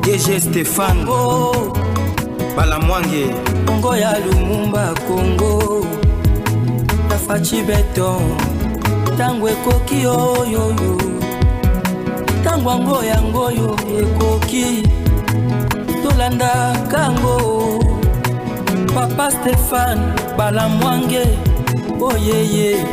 DG Stéphane Balamwange Congo ya Lumumba Congo Tafachi Beton Tango ekoki oyoyo Tango yangoyo ekoki Tolanda kango Papa Stéphane Balamwange Oh yeah.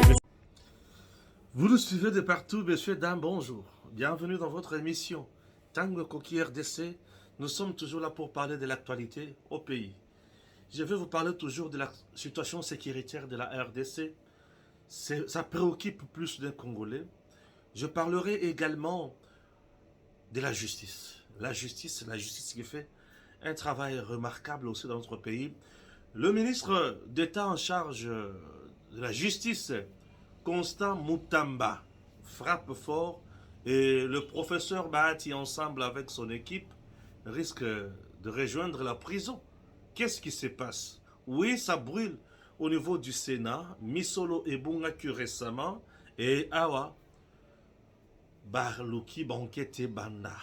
Vous nous suivez de partout, messieurs, dames, bonjour. Bienvenue dans votre émission Tango Koki RDC. Nous sommes toujours là pour parler de l'actualité au pays. Je vais vous parler toujours de la situation sécuritaire de la RDC. Ça préoccupe plus d'un Congolais. Je parlerai également de la justice. La justice qui fait un travail remarquable aussi dans notre pays. Le ministre d'État en charge de la justice, Constant Mutamba, frappe fort et le professeur Bahati, ensemble avec son équipe, risque de rejoindre la prison. Qu'est-ce qui se passe? Oui, ça brûle au niveau du Sénat. Misolo et Bungaku récemment et Awa Barluki Bankete Banda.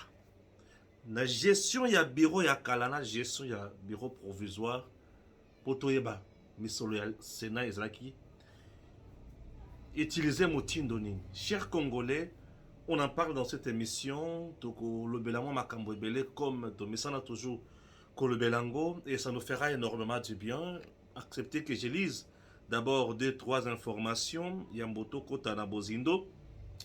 La gestion ya bureau ya Kalana, gestion ya bureau provisoire. Potoyeba Misolo ya Sénat Ezaki. Utiliser Motindoni. Chers Congolais, on en parle dans cette émission. Le Belango Makambo Ebele, comme Tomisana toujours le Belango, et ça nous fera énormément du bien. Acceptez que je lise d'abord 2-3 informations. Yamboto Kota Bozindo,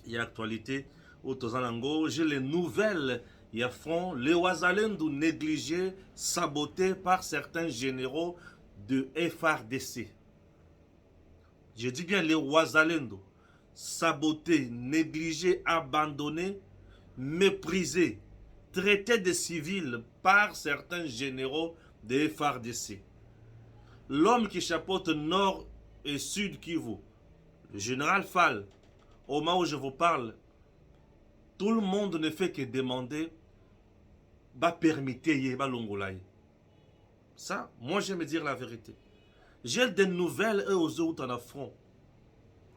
il y a actualité au Tozanango. J'ai les nouvelles. Il y a front les Ouazalendou négligés, sabotés par certains généraux de FRDC. Je dis bien les Ouazalendo, sabotés, négligés, abandonnés, méprisés, traités de civils par certains généraux de FRDC. L'homme qui chapeaute Nord et Sud Kivu, le général Fall, au moment où je vous parle, tout le monde ne fait que demander, bah permettez Yeba Longolaï. Ça, moi j'aime dire la vérité. J'ai des nouvelles eux aux autres en affront.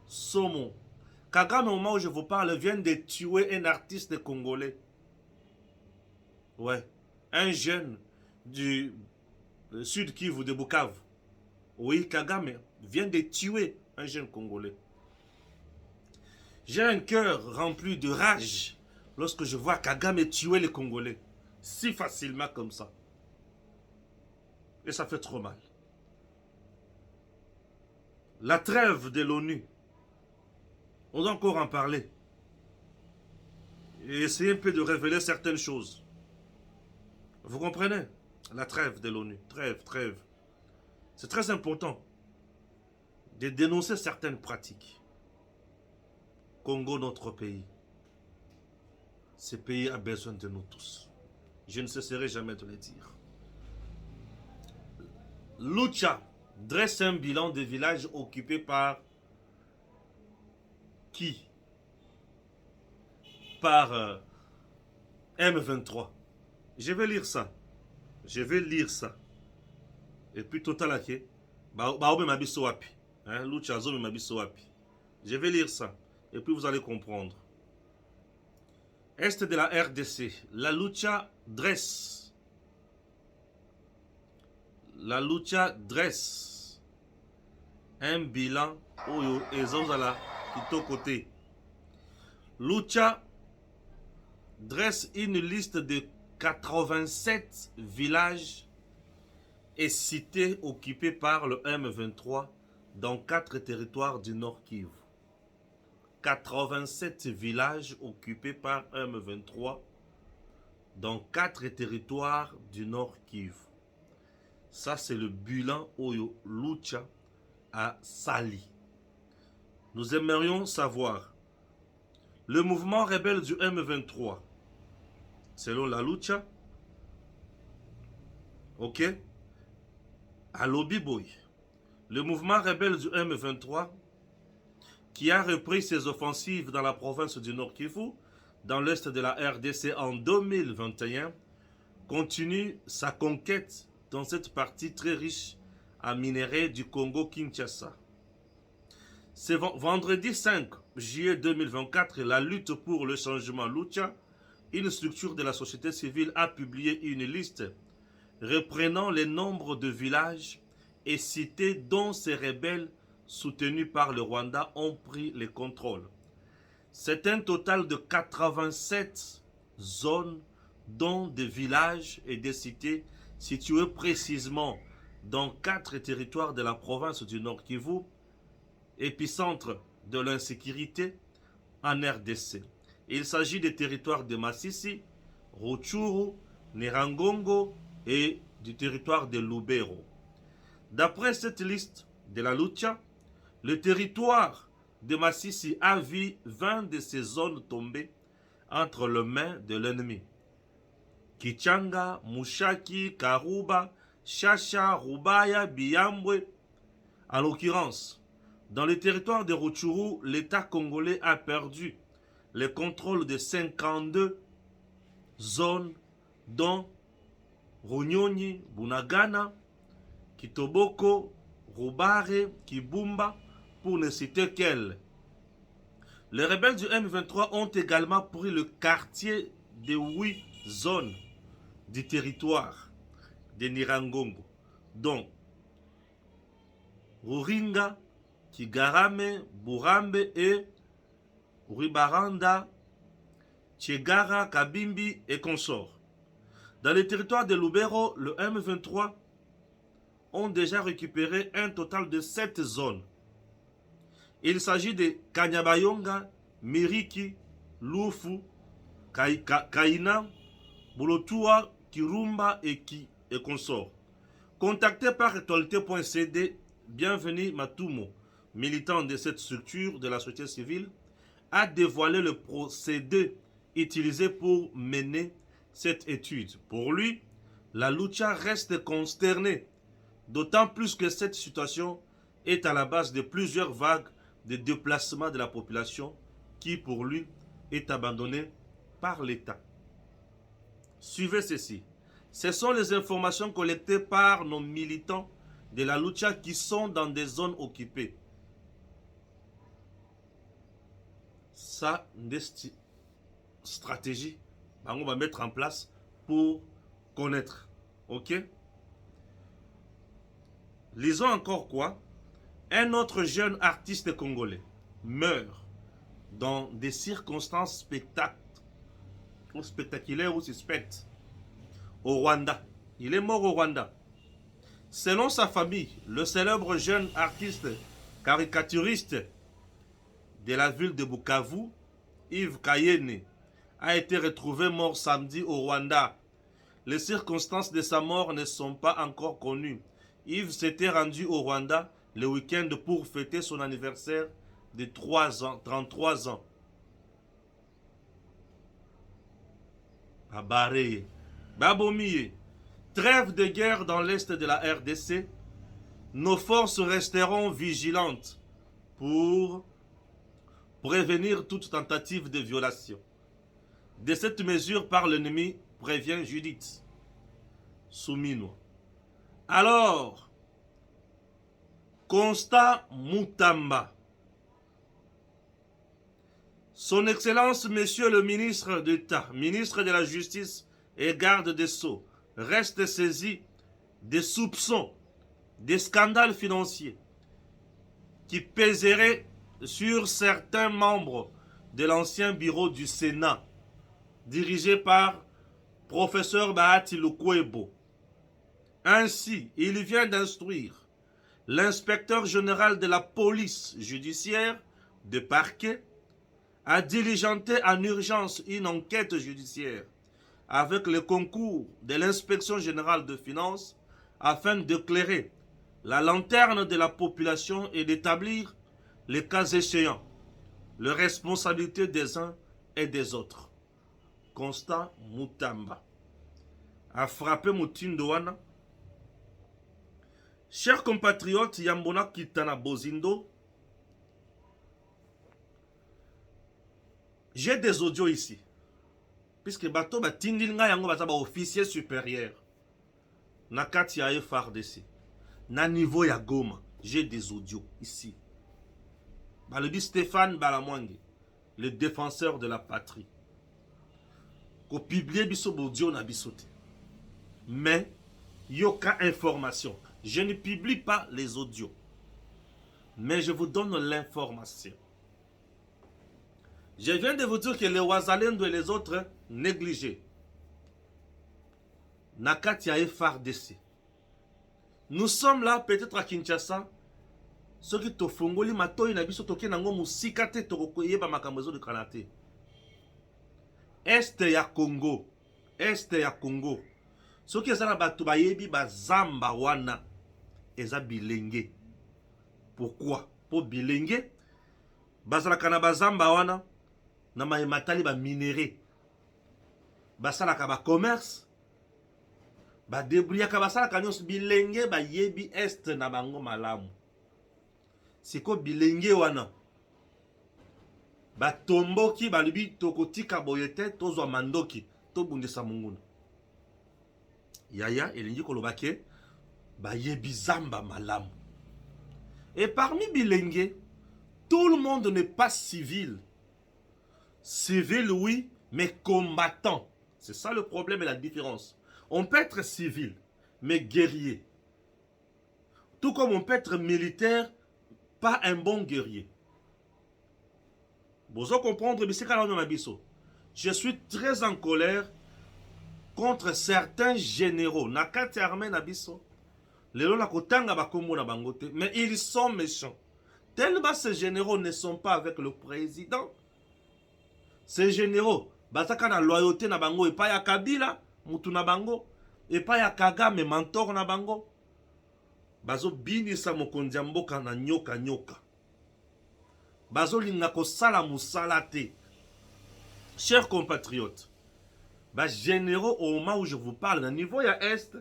Somo. Kagame, au moment où je vous parle, vient de tuer un artiste congolais. Ouais. Un jeune du sud Kivu, de Bukavu. Oui, Kagame vient de tuer un jeune congolais. J'ai un cœur rempli de rage lorsque je vois Kagame tuer les Congolais. Si facilement comme ça. Et ça fait trop mal. La trêve de l'ONU, on doit encore en parler. Et essayer un peu de révéler certaines choses. Vous comprenez? La trêve de l'ONU, trêve. C'est très important de dénoncer certaines pratiques. Congo, notre pays. Ce pays a besoin de nous tous. Je ne cesserai jamais de le dire. Lucha dresse un bilan des villages occupés par qui? Par M23. Je vais lire ça. Et puis total à qui? Je vais lire ça. Et puis vous allez comprendre. Est de la RDC. La Lucha dresse un bilan oyo ezozala kito côté. Lucha dresse une liste de 87 villages et cités occupés par le M23 dans 4 territoires du Nord Kivu. 87 villages occupés par M23 dans 4 territoires du Nord Kivu. Ça, c'est le bilan Oyo Lucha à Sali. Nous aimerions savoir le mouvement rebelle du M23, selon la Lucha, ok, à Lobiboy. Le mouvement rebelle du M23 qui a repris ses offensives dans la province du Nord Kivu, dans l'est de la RDC en 2021, continue sa conquête dans cette partie très riche en minerais du Congo-Kinshasa. C'est vendredi 5 juillet 2024, la lutte pour le changement Lucha une structure de la société civile a publié une liste reprenant les nombres de villages et cités dont ces rebelles soutenus par le Rwanda ont pris le contrôle. C'est un total de 87 zones, dont des villages et des cités situés précisément dans 4 territoires de la province du Nord Kivu, épicentre de l'insécurité en RDC. Il s'agit des territoires de Masisi, Rutshuru, Nyiragongo et du territoire de Lubero. D'après cette liste de la Lucha, le territoire de Masisi a vu 20 de ces zones tomber entre les mains de l'ennemi. Kichanga, Mushaki, Karuba, Chacha, Rubaya, Biyambwe. En l'occurrence, dans le territoire de Rutshuru, l'État congolais a perdu le contrôle de 52 zones, dont Runyonyi, Bunagana, Kitoboko, Rubare, Kibumba, pour ne citer qu'elles. Les rebelles du M23 ont également pris le quartier de 8 zones du territoire de Nyiragongo, dont Ruringa, Kigarame, Burambe et Ruibaranda, Tchegara, Kabimbi et consorts. Dans le territoire de Lubero, le M23 ont déjà récupéré un total de 7 zones. Il s'agit de Kanyabayonga, Miriki, Lufu, Kaina, Bolotua, Kirumba et consorts. Contacté par actualité.cd, Bienvenue Matumo, militant de cette structure de la société civile, a dévoilé le procédé utilisé pour mener cette étude. Pour lui, la Lucha reste consternée, d'autant plus que cette situation est à la base de plusieurs vagues de déplacement de la population qui, pour lui, est abandonnée par l'État. Suivez ceci. Ce sont les informations collectées par nos militants de la Lucha qui sont dans des zones occupées. Ça, des stratégies, on va mettre en place pour connaître. Ok? Lisons encore quoi? Un autre jeune artiste congolais meurt dans des circonstances spectaculaires ou suspectes au Rwanda. Il est mort au Rwanda. Selon sa famille, le célèbre jeune artiste caricaturiste de la ville de Bukavu, Yves Kayene, a été retrouvé mort samedi au Rwanda. Les circonstances de sa mort ne sont pas encore connues. Yves s'était rendu au Rwanda le week-end pour fêter son anniversaire de 33 ans. Babaré, Babomiye, trêve de guerre dans l'est de la RDC. Nos forces resteront vigilantes pour prévenir toute tentative de violation de cette mesure par l'ennemi, prévient Judith Soumino. Alors, Constat Mutamba. Son Excellence, Monsieur le ministre d'État, ministre de la Justice et garde des Sceaux, reste saisi des soupçons, des scandales financiers qui pèseraient sur certains membres de l'ancien bureau du Sénat, dirigé par professeur Bahati Lukwebo. Ainsi, il vient d'instruire l'inspecteur général de la police judiciaire de parquet à diligenter en urgence une enquête judiciaire avec le concours de l'inspection générale de finances afin d'éclairer la lanterne de la population et d'établir, les cas échéants, les responsabilités des uns et des autres. Constat Mutamba a frappé Mutindoana. Chers compatriotes, Yambona Kitana Bozindo, j'ai des audios ici. Puisque bato ba tindinga yango ba officier supérieur. Nakati ya FARDC. Na niveau ya Goma, j'ai des audios ici. Bah, le dit Stéphane Balamwangi, le défenseur de la patrie. ko publier biso audio na biso te. Mais yoka information. Je ne publie pas les audios. Mais je vous donne l'information. Je viens de vous dire que les Wazalendo et les autres négligés. Nakati a FARDC. Nous sommes là peut-être à Kinshasa. Ceux qui te fongoli matoi na biso toke nango musika te tokoye ba makambo de kanate. Est ya Congo. Est ya Congo. Ceux qui sont batu bayebi ba zamba wana eza bilenge. Pourquoi? Pour bilenge bazala kana ba zamba wana na matali ba minéré. Basala ka ba commerce. Ba débrouiller ka basala kanyos bilenge ba yebi est na bango malamu. Siko bilenge wana ba tomboki ba libi tokotika boyete tozwa mandoki to bundisa munguna. Yaya elingi kolobake ba yebi zamba malamu. Et parmi bilenge, tout le monde n'est pas civil. Civil oui, mais combattant. C'est ça le problème et la différence. On peut être civil, mais guerrier. Tout comme on peut être militaire, pas un bon guerrier. Vous allez comprendre, je suis très en colère contre certains généraux. Nakati armée nabiso. Mais ils sont méchants. Tellement ces généraux ne sont pas avec le président. Ces généraux, basaka na loyauté na bango et pas ya Kabila, mutu na bango, et pas ya Kagame mentor na bango. Bazo binisa mokonzi mboka na nyoka nyoka. Bazo linga ko sala musala te. Chers compatriotes, bas généraux au moment où je vous parle, na niveau ya est,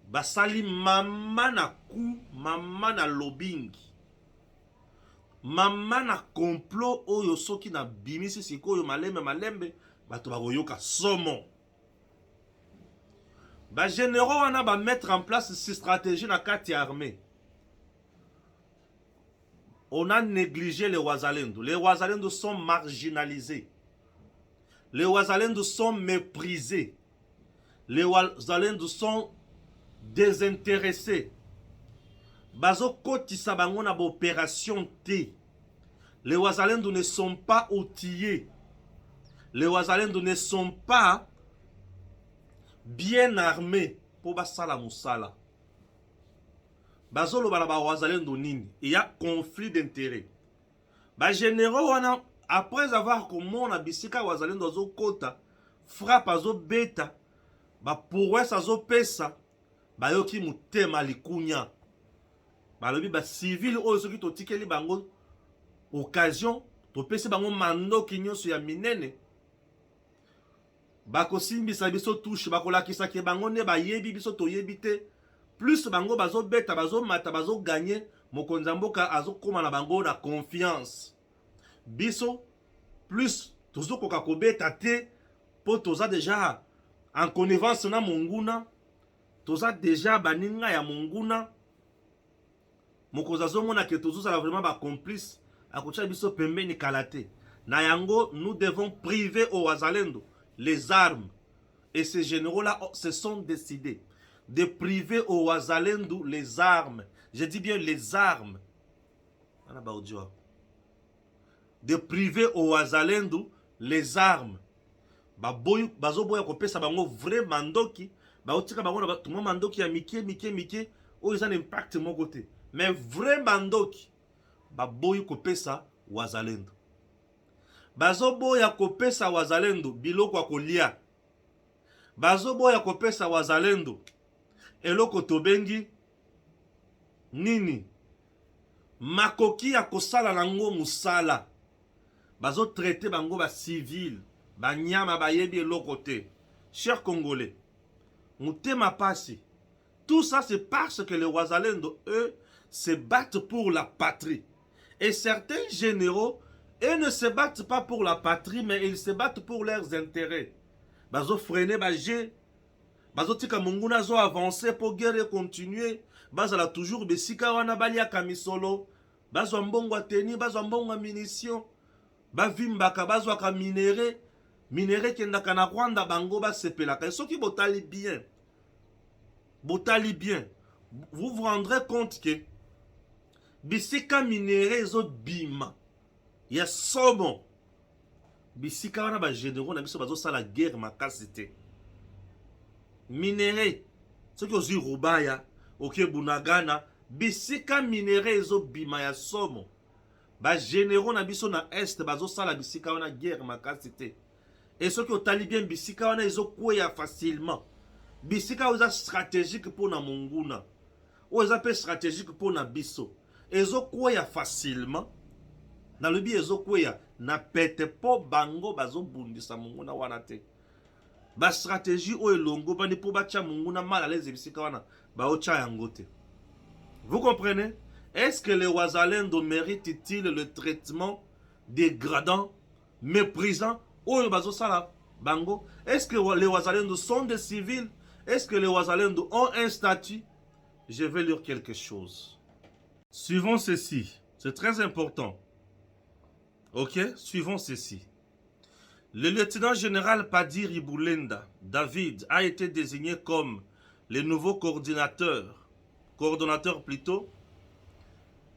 basali mama na coup, mama na lobbying. Mama na complot oyo soki na bimisi sikoyo malembe bato bakoyoka somo. Ba généraux wana ba mettre en place cette stratégie na kati armée. On a négligé les Wazalendo. Les Wazalendo sont marginalisés. Les Wazalendo sont méprisés. Les Wazalendo sont désintéressés. Bazo kotisa bango na opération T. Les Wazalendo ne sont pas outillés. Les Wazalendo ne sont pas bien armés pour basala musala. Bazo lo bala ba Wazalendo nini. Il y a conflit d'intérêts. Ba généraux wana après avoir comment na bisika Wazalendo zo kota frappe azo beta ba pourwesa azo pesa ba yoki mutema likunya. Balobi ba civil oyo soki totikeli bango occasion to pesi bango mando kinyoso ya minene bako simbisa biso touche bakolakisa ke bango ne bayebi biso toyebi te plus bango bazo beta bazo mata bazo gagner mokonzi mboka azo koma na bango na confiance biso plus tozo koka kobeta te po toza déjà en connivence na monguna toza déjà baninga ya monguna. Mokozazo mona ke tozo la vraiment ba complice akocha biso pembeni kalate. Na yango nous devons priver aux Wazalendo les armes. Et ces généraux là se sont décidés de priver aux Wazalendo les armes. Je dis bien les armes. De priver aux Wazalendo les armes. Bazo boya ko pesa bango vrai mandoki, ba otika bango na tout mandoki ya mike o ils ont un impact mon côté. Mais vrai mandoki baboyi kopesa Wazalendo. Bazo boya kopesa Wazalendo biloko ya kolia. Bazo boya kopesa Wazalendo eloko tobengi nini? Makoki ya kosala nango musala. Bazo traiter bango ba civil, ba nyama bayebi eloko te. Chers Congolais, mutema pasi. Tout ça c'est parce que les Wazalendo eux se battent pour la patrie. Et certains généraux, eux ne se battent pas pour la patrie, mais ils se battent pour leurs intérêts. Bazo freiner bagé, bazo tika munguna zo avancer pour guerre continuer. Bazo la toujours besika wana balia kamisolo, bazo mbongo teni, bazo mbongo munition, ba vimbaka bazo ka minéré, minere kendaka na Rwanda bango basepelaka. Soki botali bien, vous vous rendrez compte que bisika minere ezo bima ya somo, bisika wana ba généraux na biso bazosala guerre makasi te. Minere soki ozwi Rubaya oke Bunagana, bisika minere ezo bima ya somo, ba généraux na biso na est bazosala bisika wana guerre makasi te. Et ceux qui ont bien bisika wana ezo kweya facilement. Bisika oza stratégique pour na munguna. Oza pe stratégique pour na biso. Ezo kweya facilement. Na lobi ezo kweya na pete po bango bazo bundisa munguna wana te. Ba stratégie o elongo bani po bacha munguna mal à l'aise bisika wana ba ocha yango te. Vous comprenez? Est-ce que les Wazalendo méritent-ils le traitement dégradant, méprisant? Bango? Est-ce que les Wazalendo sont des civils? Est-ce que les Wazalendo ont un statut? Je vais lire quelque chose. Suivons ceci. C'est très important. Ok? Suivons ceci. Le lieutenant général Padir Ibulenda David a été désigné comme le nouveau coordonnateur plutôt,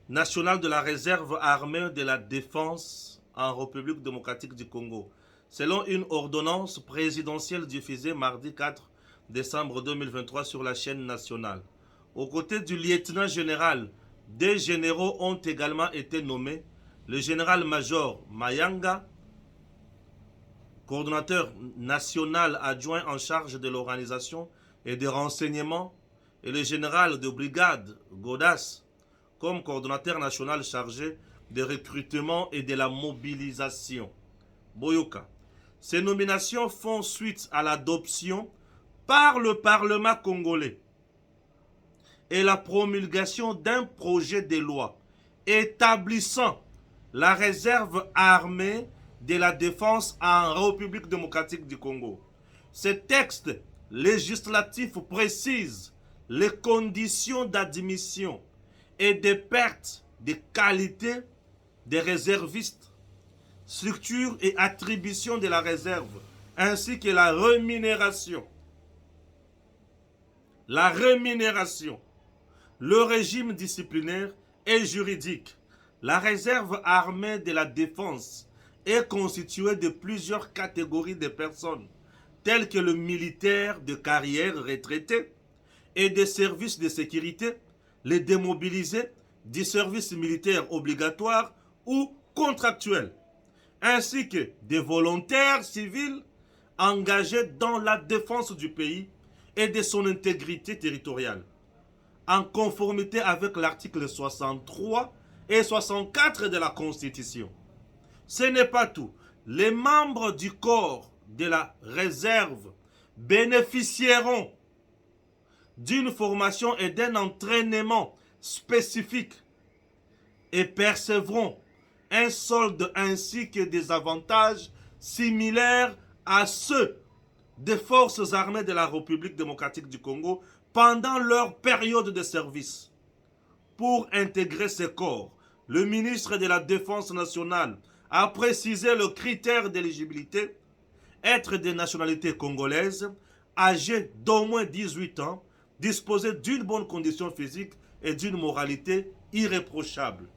national de la réserve armée de la défense en République démocratique du Congo, selon une ordonnance présidentielle diffusée mardi 4 décembre 2023 sur la chaîne nationale. Aux côtés du lieutenant général, des généraux ont également été nommés. Le général-major Mayanga, coordonnateur national adjoint en charge de l'organisation et des renseignements, et le général de brigade Godas, comme coordonnateur national chargé des recrutements et de la mobilisation. Boyoka. Ces nominations font suite à l'adoption par le Parlement congolais et la promulgation d'un projet de loi établissant la réserve armée de la défense en République démocratique du Congo. Ce texte législatif précise les conditions d'admission et de perte de qualité des réservistes, structure et attribution de la réserve, ainsi que la rémunération. La rémunération, le régime disciplinaire et juridique. La réserve armée de la défense est constituée de plusieurs catégories de personnes, telles que le militaire de carrière retraité et des services de sécurité, les démobilisés, du service militaire obligatoire ou contractuel, ainsi que des volontaires civils engagés dans la défense du pays et de son intégrité territoriale, en conformité avec l'article 63 et 64 de la Constitution. Ce n'est pas tout. Les membres du corps de la réserve bénéficieront d'une formation et d'un entraînement spécifiques et percevront un solde ainsi que des avantages similaires à ceux des forces armées de la République démocratique du Congo pendant leur période de service. Pour intégrer ces corps, le ministre de la Défense nationale a précisé le critère d'éligibilité: être de nationalité congolaise, âgé d'au moins 18 ans, disposer d'une bonne condition physique et d'une moralité irréprochable.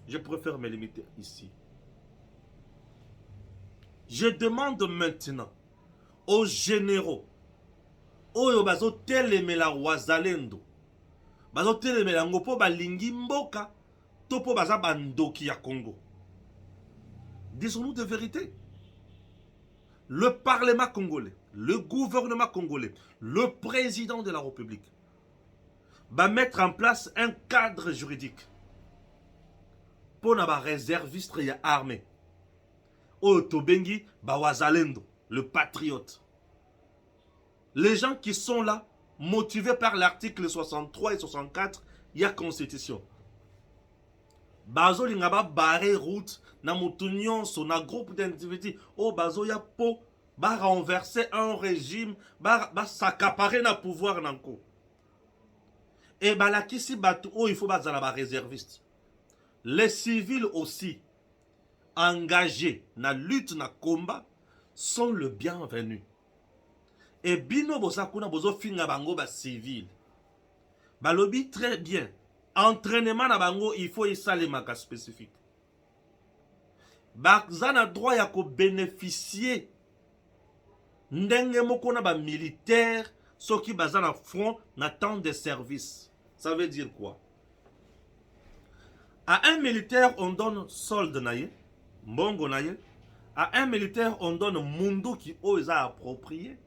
Je préfère me limiter ici. Je demande maintenant aux généraux, oyo bazo telemela wazalendo, bazo telemela ngopo balingi mboka, topo baza bandoki ya Congo. Disons-nous de vérité. Le Parlement congolais, le gouvernement congolais, le président de la République va mettre en place un cadre juridique pour les réservistes et armés. Otobengi Bawazalendo, le patriote. Les gens qui sont là, motivés par l'article 63 et 64, il y a constitution. Bazo lingaba barré route na mutunion son na groupe d'individus o bazo ya po ba renverser un régime ba s'accaparer na pouvoir nanko. Et ba la kisi batu o il faut bazala ba réserviste. Les civils aussi engagés na lutte na combat sont le bienvenu. Et bino bosakuna bozo finga bango ba civil. Balobi très bien. Entraînement na bango, il faut y saler maka spécifique. Bazana droit ya ko bénéficier ndenge moko na ba militaire soki bazana front na temps de service. Ça veut dire quoi? À un militaire on donne solde naye, mbongo naye. À un militaire on donne mundu qui osa approprié.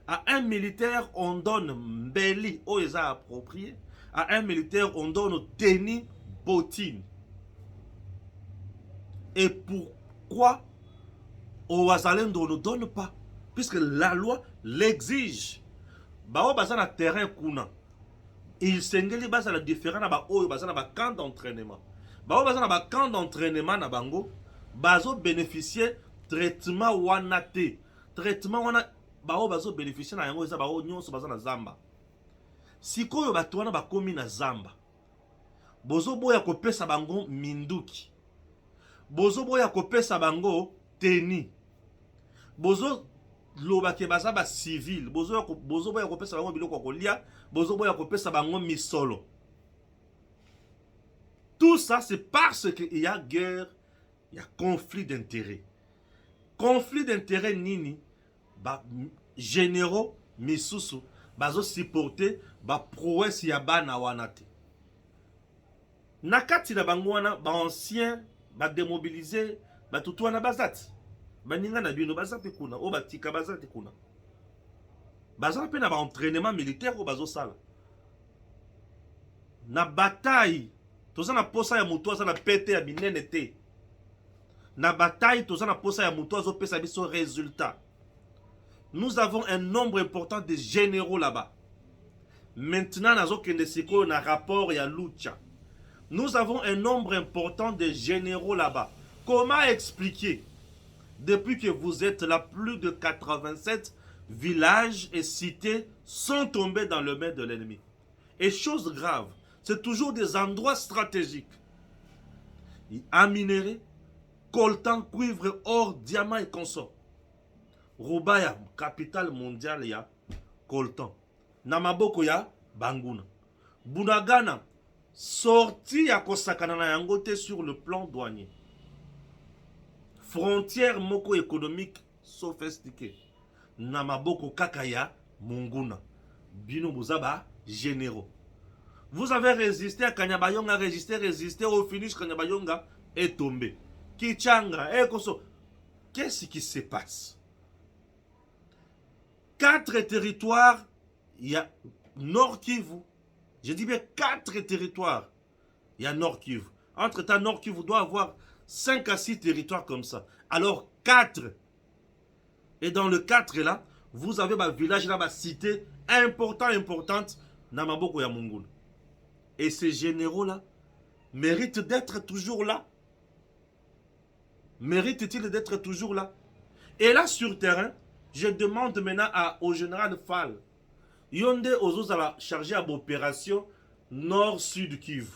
À un militaire on donne mbeli osa approprié. À un militaire on donne tenue bottine. Et pourquoi au Wazalendo ne donne pas? Puisque la loi l'exige. Bao bazana terrain kuna. Il s'engage basa la différence ba oyo bazana ba camp d'entraînement. Bao bazana ba camp d'entraînement na bango bazo bénéficier traitement wana te. Traitement wana bao bazo bénéficier na yango eza bao nyonso bazana zamba. Sikoyo bato wana bakomi na zamba. Bozo boya kopesa bango minduki. Bozo boya kopesa bango teni. Bozo loba ke baza ba civil. Bozo boya kopesa bango biloko kolia. Bozo boya kopesa bango misolo. Tout ça c'est parce qu'il y a guerre, il y a conflit d'intérêts. Conflit d'intérêts nini ba généraux misusu bazo supporter ba prouesse ya bana wana te. Nakati na bango wana ba ancien ba démobiliser ba tutu wana bazati. Baninga na bino bazati kuna o batika bazati kuna. Bazati pe na ba entraînement militaire o bazo sala. Na bataille toza na posa ya mutu aza na pete ya binene te. Na bataille toza na posa ya mutu azo pesa biso résultat. Nous avons un nombre important de généraux là-bas. Maintenant, nous avons un rapport ya Lucha. Nous avons un nombre important de généraux là-bas. Comment expliquer? Depuis que vous êtes là, plus de 87 villages et cités sont tombés dans le main de l'ennemi. Et chose grave, c'est toujours des endroits stratégiques. À minerai, coltan, cuivre, or, diamant et consorts. Rubaya, capitale mondiale ya coltan. Namaboko ya Banguna. Bunagana, sorti ya kosakana na yangote sur le plan douanier. Frontière moko économique sophistiquée. Namaboko kakaya Munguna. Bino Buzaba généraux. Vous avez résisté à Kanyabayonga, résisté au finish Kanyabayonga est tombé. Kichanga, Ekoso. Qu'est-ce qui se passe? 4 territoires, il y a Nord Kivu. Je dis bien 4 territoires. Il y a Nord Kivu. Entre-temps, Nord Kivu doit avoir 5 à 6 territoires comme ça. Alors 4. Et dans le 4 là, vous avez un village là, une cité importante, Namaboko Yamungul. Et ces généraux là méritent d'être toujours là. Méritent-ils d'être toujours là? Et là sur terrain, je demande maintenant au général Fall. Yonde Ozozala chargé à l'opération Nord-Sud Kivu.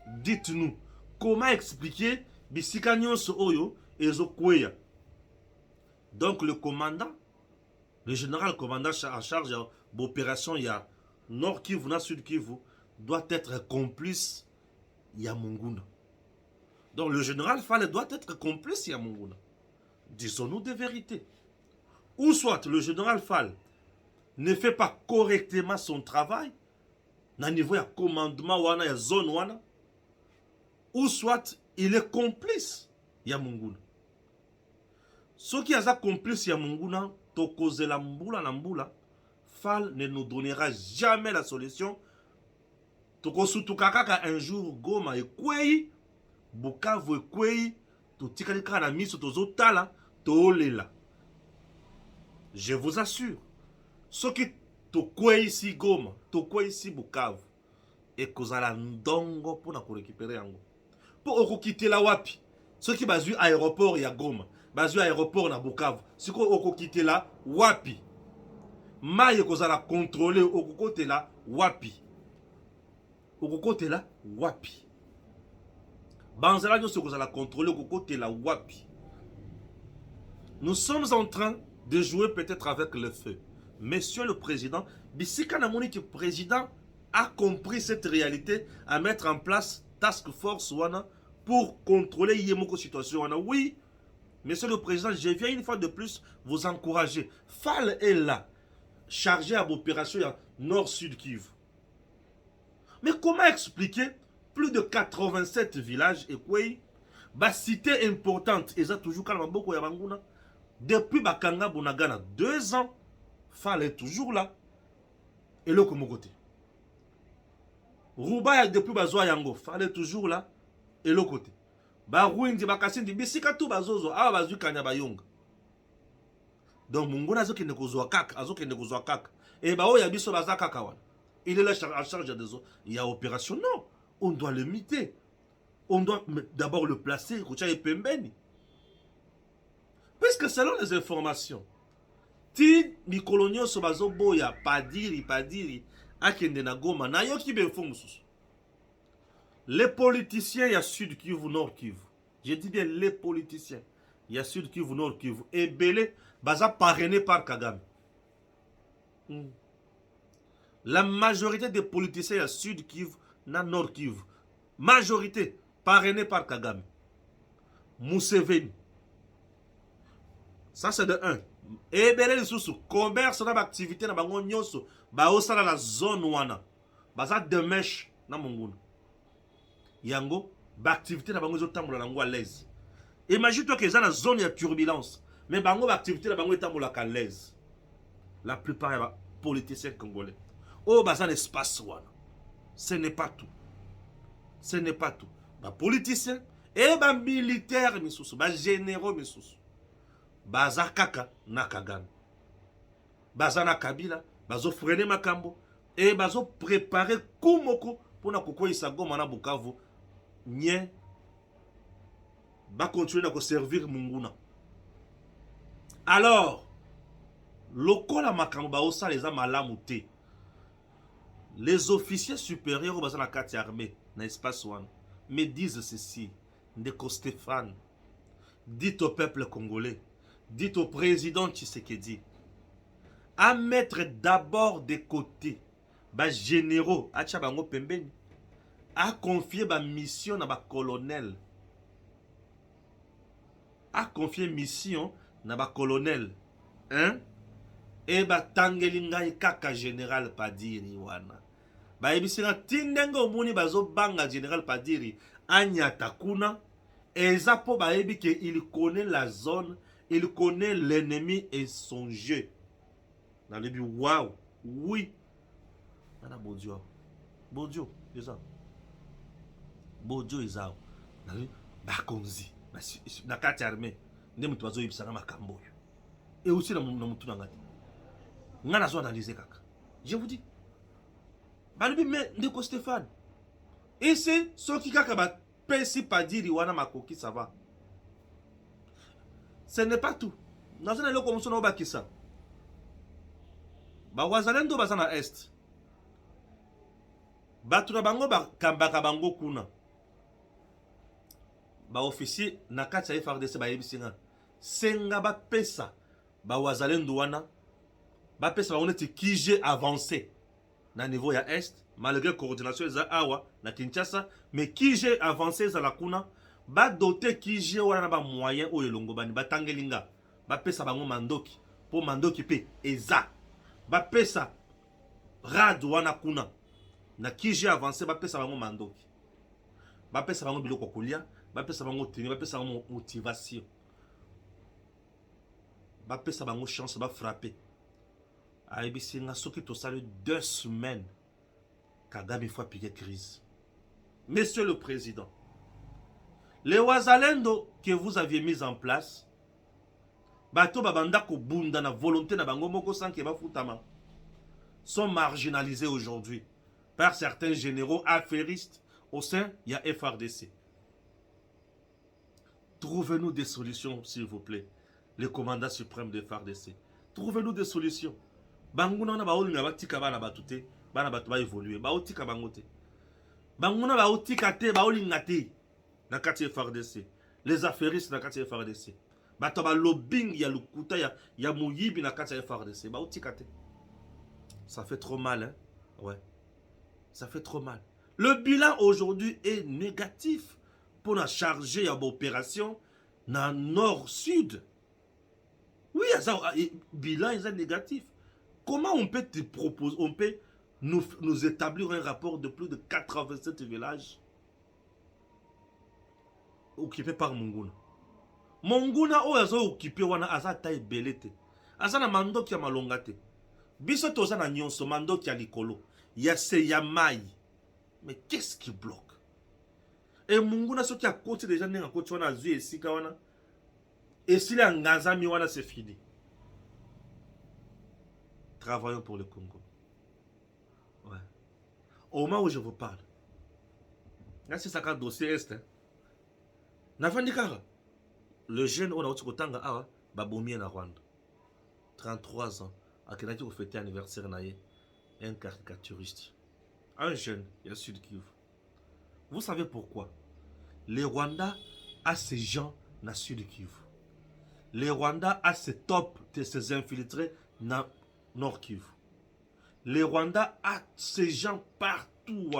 Dites-nous, comment expliquer Bisikanyon Oyo et Zokweya? Donc le commandant, le général commandant en charge de l'opération Nord Kivu, Sud Kivu, doit être complice Yamunguna. Donc le général Fall doit être complice Yamunguna. Disons-nous des vérités. Ou soit le général Fall ne fait pas correctement son travail, na niveau ya commandement wana ya zone wana, ou soit il est complice ya Munguna. Ce qui est complice ya Munguna, tokozela mbula na mbula, Fall ne nous donnera jamais la solution. Tokosutukaka un jour Goma ekwei, Bukavu ekwei, totikalika na miso tozotala, tolela. Je vous assure, ce qui tokwei ici Goma, tokwei ici Bukavu, et kozala ndongo pour na récupérer yango. Pour okokite la wapi, ce qui bazu aéroport ya Goma, bazu aéroport na Bukavu, ce qui okokite la wapi, maye kozala contrôler okokote la wapi, okokote la wapi, banzala nyo se kozala contrôler okokote la wapi. Nous sommes en train de jouer peut-être avec le feu. Monsieur le Président, Bissika Namoni, le Président a compris cette réalité à mettre en place Task Force Wana pour contrôler Yemoko situation. Oui, Monsieur le Président, je viens une fois de plus vous encourager. FAL est là, chargé à l'opération Nord-Sud Kivu. Mais comment expliquer plus de 87 villages et quoi? Bah, cité importante, et ça toujours calme beaucoup Yabanguna. Depuis Bakanga Bunagana, 2 ans, FAL est toujours là. Et le côté. Rouba depuis Bazoa Yango, FAL est toujours là. Et le côté. Barouindi Bakasindi, Bisika tout Bazozo, ah Bazu Kanya Bayong. Donc Munguna Zoki ne kozwa kak, Azoki ne kozwa kak. Et Bao Yabiso Bazaka Kawan. Il est là en charge des autres. Il y a opération, non. On doit le miter. On doit d'abord le placer, Koucha et Pembeni. Puisque selon les informations, ti Mikolonio Sobazo Boya, Padiri, Akende Nagoma, Nayoki Benfumusus. Les politiciens, il y a Sud Kivu, Nord Kivu. Je dis bien les politiciens. Il y a Sud Kivu, Nord Kivu. Et Belé, Baza parrainé par Kagame. La majorité des politiciens, il y a Sud Kivu, Nord Kivu. Majorité, parrainé par Kagame. Museveni. Ça, c'est de 1. Et Belé, les sous commerce, dans l'activité, dans la zone wana. Baza de mèche, dans mon goût. Yango, l'activité n'a pas à l'aise. Imagine-toi que dans la zone il y a turbulence. Mais bango l'activité n'a pas à l'aise. La plupart des politiciens congolais. Oh, bah, ça l'espace. Ce n'est pas tout. Ce n'est pas tout. Bah, politiciens et bah, militaires, bah, généraux, bah, kaka nakagan. Bah, na kabila, bah, freiner makambo. Et bah, préparer kumoko pour na koko isago mana Bukavu. Nye va continuer à servir Munguna. Alors, lokola makamba osa les amalamouté. Les officiers supérieurs dans la carte armée, n'est-ce pas Swan, me disent ceci, Ndeko Stéphane, dites au peuple congolais, dites au président Tshisekedi, à mettre d'abord de côté, bah généraux, à Tchabango Pembeni, a confié ma mission à ma colonel. A confié mission à ma colonel. Hein? Et ba tangelinga kaka général Padiri wana. Ba ebisina tindengo muni bazo banga général Padiri anyata kuna. Eza po ba ebi que il connaît la zone, il connaît l'ennemi et son jeu. Dans le but waouh, oui. Nana Bodio. Bodio, c'est ça. Bojo izao bakonzi na kati armée nde mutu bazo yibisanga makambo et aussi na mutu na ngati ngana zo analyser kaka. Je vous dis balibi mais Ndeko Stéphane et c'est ce qui kaka ba pesi Padiri wana makoki ça va. Ce n'est pas tout. Dans un eloko muso na bakisa ba wazalendo bazana est batu na bango ba kambaka bango kuna. Ba officier na kati ya FARDC ba yebisinga senga ba pesa ba wazalendo wana ba pesa ba oneti kije avancé na niveau ya est malgré coordination za awa na Kinshasa mais kije avancé za la kuna ba doter kije wana na ba moyen o elongo bani ba tangelinga ba pesa bango mandoki po mandoki pe eza ba pesa rad wana kuna na kije avancé ba pesa bango mandoki ba pesa bango biloko kolia ba pesa bango tenir ba pesa bango motivation ba pesa bango chance ba frapper aibisi nga soki to sale 2 semaines Kagame fois piqué crise. Monsieur le Président, les wazalendo que vous aviez mis en place bato babanda ko bunda na volonté na bango moko sans que ba futama sont marginalisés aujourd'hui par certains généraux affairistes au sein il y a FARDC. Trouvez-nous des solutions, s'il vous plaît. Le commandant suprême de FARDC. Trouvez-nous des solutions. Banguna na baolinga batika bana batute, bana batu ba évoluer. Baotika bangote. Banguna baotika te, baolinga te. Na kati FARDC. Les affairistes na kati FARDC. bato ba lobbying ya lukuta ya muyibi na kati ya FARDC ba utikate. Ça fait trop mal, hein? Ouais. Ça fait trop mal. Le bilan aujourd'hui est négatif pour la charger à l'opération dans nord-sud. Oui, le bilan est négatif. Comment on peut te proposer, on peut nous établir un rapport de plus de 87 villages occupés par Monguna. Monguna oyo occupé wana aza taille belete. Aza na mandoki ya malongate. Biso toza na nyonso mandoki ya likolo. Ya se ya mai. Mais qu'est-ce qui bloque? Et Monguna soki a côté déjà nenga côté wana azui esika wana. Et s'il est en Gazami wana c'est fini. Travaillons pour le Congo. Ouais. Au moment où je vous parle. Là c'est ça quand dossier est. Hein. Navandikara. Le jeune on a autre kotanga awa babomi na Rwanda. 33 ans. Akenaki ko fêter anniversaire naie. Un caricaturiste. Un jeune, il y a Sud Kivu. Vous savez pourquoi? Les Rwandais a ces gens dans Sud Kivu. Les Rwandais a ces top de ces infiltrés dans Nord Kivu. Les Rwandais a ces gens partout.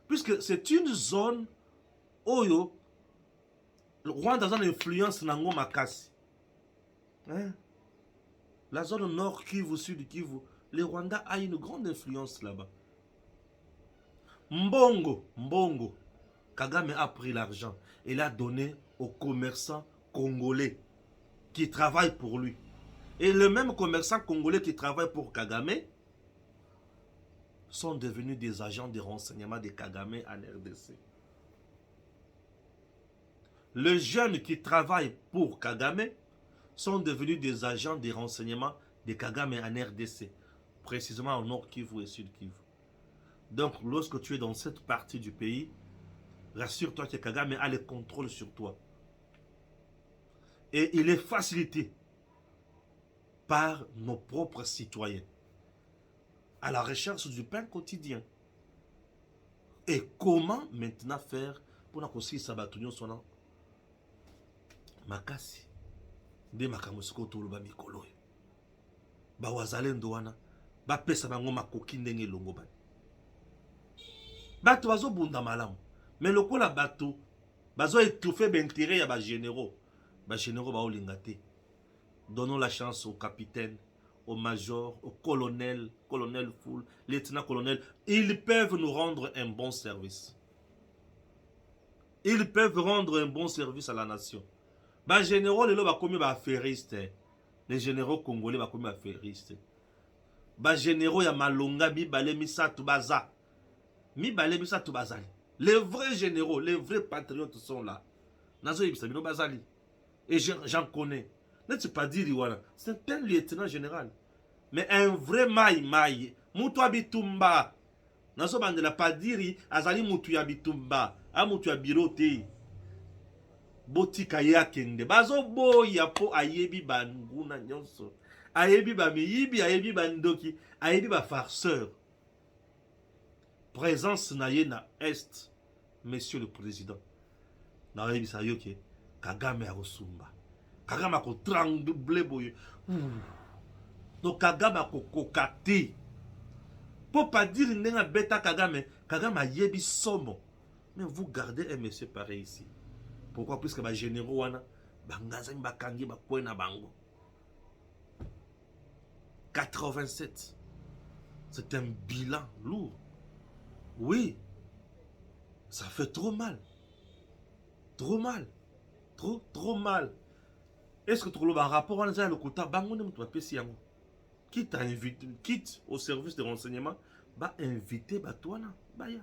Puisque c'est une zone où le Rwanda a une influence dans le Makasi. Hein? La zone Nord Kivu, Sud Kivu, les Rwandais a une grande influence là-bas. Mbongo, Kagame a pris l'argent et l'a donné aux commerçants congolais qui travaillent pour lui. Et les mêmes commerçants congolais qui travaillent pour Kagame sont devenus des agents de renseignement de Kagame en RDC. Les jeunes qui travaillent pour Kagame sont devenus des agents de renseignement de Kagame en RDC, précisément au Nord Kivu et Sud Kivu. Donc, lorsque tu es dans cette partie du pays, rassure-toi que Kagame a le contrôle sur toi. Et il est facilité par nos propres citoyens à la recherche du pain quotidien. Et comment maintenant faire pour que si Sabatunyo soit makasi de makamusiko tuluba mikolo ba wazalendo wana ba pesa bango makoki ndenge longo ba bato bazo bunda malamu mais lokola bato bazo étouffer l'intérêt ya ba généraux ba olingate. Donnons la chance au capitaine, au major, au colonel full, lieutenant-colonel. Ils peuvent nous rendre un bon service. Ils peuvent rendre un bon service à la nation. Les généraux, les affairistes. Les généraux congolais, les affairistes. Les généraux, il y a Malonga, Mibale, Misatu, Baza. Mibale, Misatu, Bazali. Les vrais généraux, les vrais patriotes sont là. Nazo Ibisabino Bazali. Et j'en connais. Ne tu pas dire, voilà. C'est un lieutenant général. Mais un vrai maï. Moutou Abitumba. Nazo Bandela pas dire, Azali Moutou Abitumba. A Moutou Abirote. Botika ya kende. Bazo boya po ayebi banguna nyonso. Ayebi ba miyibi, ayebi bandoki. Ayebi ba farceur. Présence naye na Est, Monsieur le Président. Na ayebi sa yoke. Kagame a Osumba. Kagame a tremblé boye. Donc Kagame a kokati. Pour pas dire n'enga beta Kagame, Kagame a yebi somo. Mais vous gardez un monsieur pareil ici. Pourquoi? Puisque les généraux wana bangazani bakangi bakwena bango. 87. C'est un bilan lourd. Oui. Ça fait trop mal. Trop mal. Trop mal. Est-ce que tu as un rapport à le quota bango ne m'a pesi yango? Qui t'a invité, quitte au service de renseignement, bah invité bah toi na, bah ya,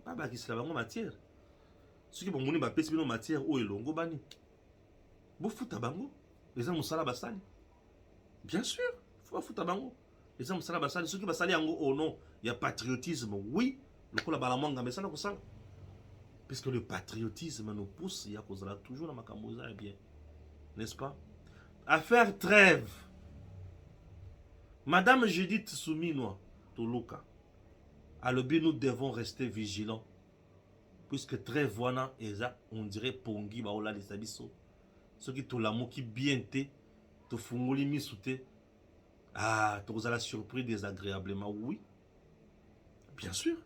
bah qui se la bango matière. Ce qui bon moni bah pesi bino matière ou elongo bani. Bo futa bango, les gens musala basali. Bien sûr, faut futa bango. Les gens musala basali, ceux qui basali yango au nom, il y a patriotisme, oui, le kola balamanga mais ça na kosala. Puisque le patriotisme nous pousse, il y a toujours dans ma camoza bien. N'est-ce pas? À faire trêve. Madame Judith Souminoa, Toluka, à l'objet nous devons rester vigilants. Puisque trêve, on dirait Pongi, Baola, les Abisso. Ce qui tout l'amour qui bien te, te fungoli misouté. Ah, tu vous la surpris désagréablement, oui. Bien sûr.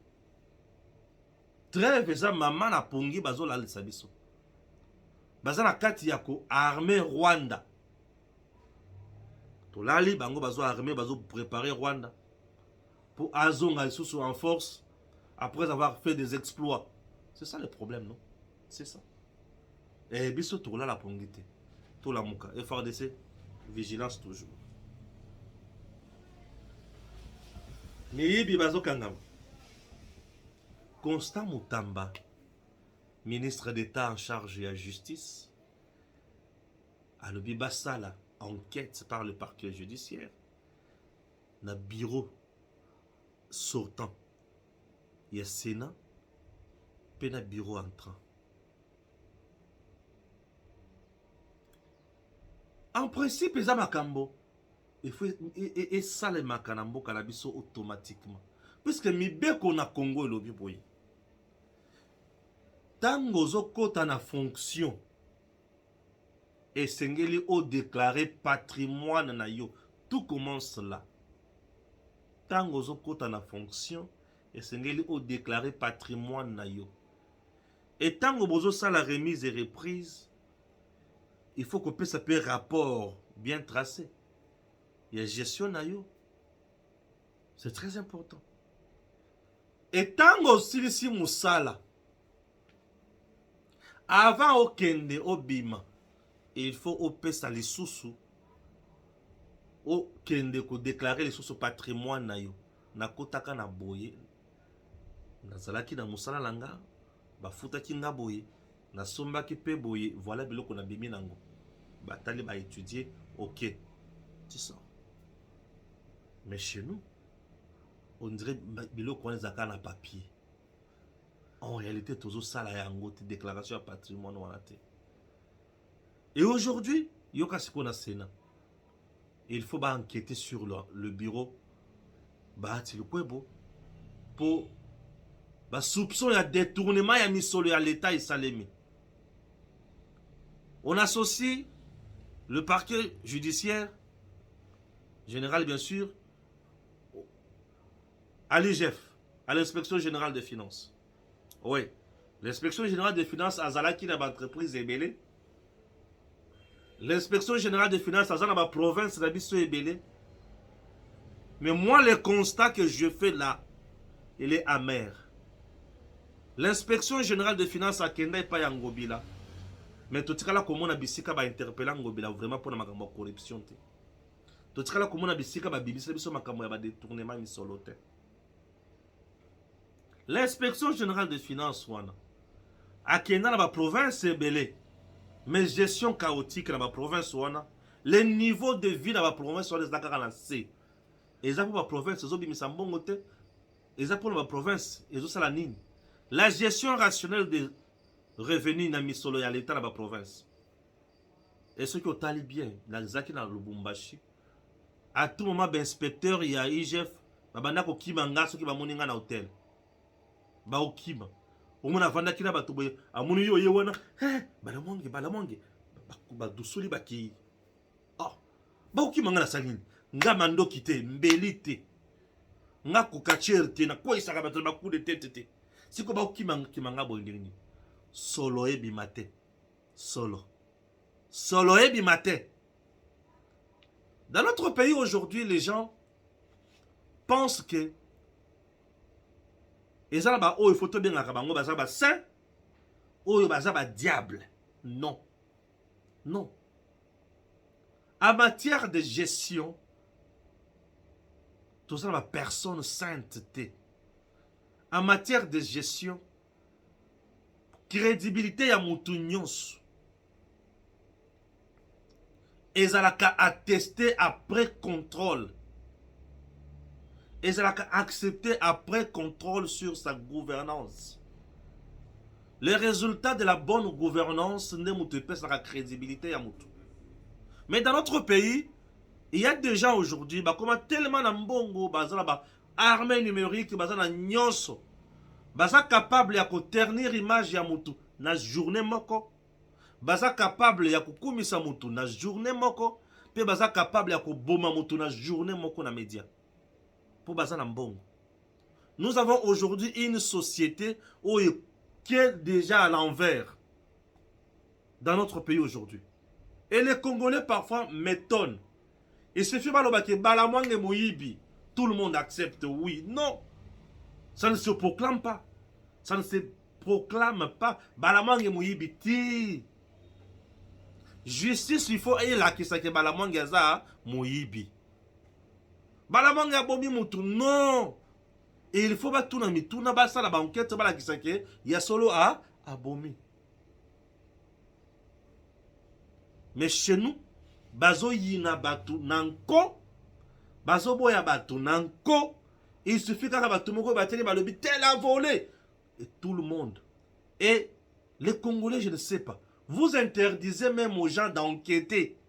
Trêve eza maman na pongi bazo la biso. Baza na kati yako armée Rwanda. To lali bango bazo armée bazo préparer Rwanda pour azonga lisusu en force après avoir fait des exploits. C'est ça le problème, non? C'est ça. Et biso to la pongi te. To la muka FRDC vigilance toujours. Miyibi bazo kangama. Constant Moutamba, ministre d'État en charge de la justice, a le Bibasala enquête par le parquet judiciaire, na bureau sortant, il y a Sénat, puis na bureau entrant. En principe, il y a Makambo. Il faut et ça les Makanambo Kanabiso automatiquement. Puisque mi beko na Congo et lobi boy. Tango zokota na fonction et sengeli o déclaré patrimoine na yo. Tout commence là. Tango zokota na fonction et sengeli o déclaré patrimoine na yo. Et tango bozo ça la remise et reprise, il faut qu'on puisse appeler rapport bien tracé. Il y a gestion na yo. C'est très important. Et tango silisi musala. Avant au kende au bima, il faut au pesa les sous au kende ko déclarer les sous patrimoine na yo. Na kotaka na boye. Na zalaki na musala langa, ba futaki nga boye, na sombaki pe boye, voilà biloko na bimi nango. Ba tali ba étudier, OK. Tu sors. Mais chez nous, on dirait biloko na zaka na papier. En réalité, toujours ça la yango, déclaration de patrimoine. Et aujourd'hui, il y a ce qu'on a Sénat. Il faut enquêter sur le bureau. Pour soupçon, il y a détournement, il y a mis sur l'État et Salémi. On associe le parquet judiciaire, général bien sûr, à l'IGF, à l'inspection générale des finances. Oui, l'inspection générale des finances a zalaki na entreprise ebele. L'inspection générale des finances a zalaki na province na biso ebele. Mais moi, le constat que je fais là, il est amer. L'inspection générale des finances a kenda pa ya Ngobila. Mais tout cas là comment na bisika ba interpeller Ngobila vraiment pour na makambo corruption te. Tout cas là comment na bisika ba bibisa biso makambo ya ba détournement misolote. L'inspection générale des finances, à Kenya, dans la province, c'est belé. Mais gestion chaotique dans la province, les niveaux de vie dans la province, c'est lancé. Et ça pour la province, et ça pour la province, et ça la nine. La gestion rationnelle des revenus dans misolo ya l'état dans la province. Et ce qui est allé bien, dans le Lubumbashi, à tout moment, l'inspecteur, il y a IGF, il ko kimanga so ki ba moninga na hôtel. Ba okima. Omona vanda kina bato boye amoni yo ye wana, bala monge ba dusuli ba ki. Ah. Ba okima ngana salini. Nga mando kite mbelite. Nga kokacherte na kwa isaka bato ba coup de tête. Siko ba okima kimanga boye ndini. Solo ebi mate. Solo ebi mate. Dans notre pays aujourd'hui, les gens pensent que et ça là il faut te bien bango baza ba saint ou baza ba diable. Non. Non. En matière de gestion, tout ça la personne sainteté. En matière de gestion, crédibilité ya mutu nyonso. Et ça l'a attesté après contrôle. Et ça l'a accepté après contrôle sur sa gouvernance. Les résultats de la bonne gouvernance ne moutent pas la crédibilité à moutou. Mais dans notre pays, il y a des gens aujourd'hui, comme tellement d'ambongo, armée numérique, nyonso, capable de ternir image ya moutou. Na journée moko, baza capable ya kukumisa mutu na journée moko, pe baza capable ya koboma mutu na journée moko na média. Pour baza na mbongo. Nous avons aujourd'hui une société qui est déjà à l'envers dans notre pays aujourd'hui. Et les Congolais parfois m'étonnent. Il suffit de Balamwange Moyibi. Tout le monde accepte, oui. Non. Ça ne se proclame pas. Ça ne se proclame pas. Balamwange Moyibi ti. Justice, il faut aller là qui s'appelle Balamwange za Moyibi. Balamwange abomi mutu. Non. Et il faut pas tout na mitu na basa la banquette bala qui s'appelle ya solo a abomi. Mais chez nous, bazo yina batu nanko, bazo boya batu nanko, il suffit qu'à batu moko bateli balobi tel a volé. Et tout le monde. Et les Congolais, je ne sais pas. Vous interdisez même aux gens d'enquêter.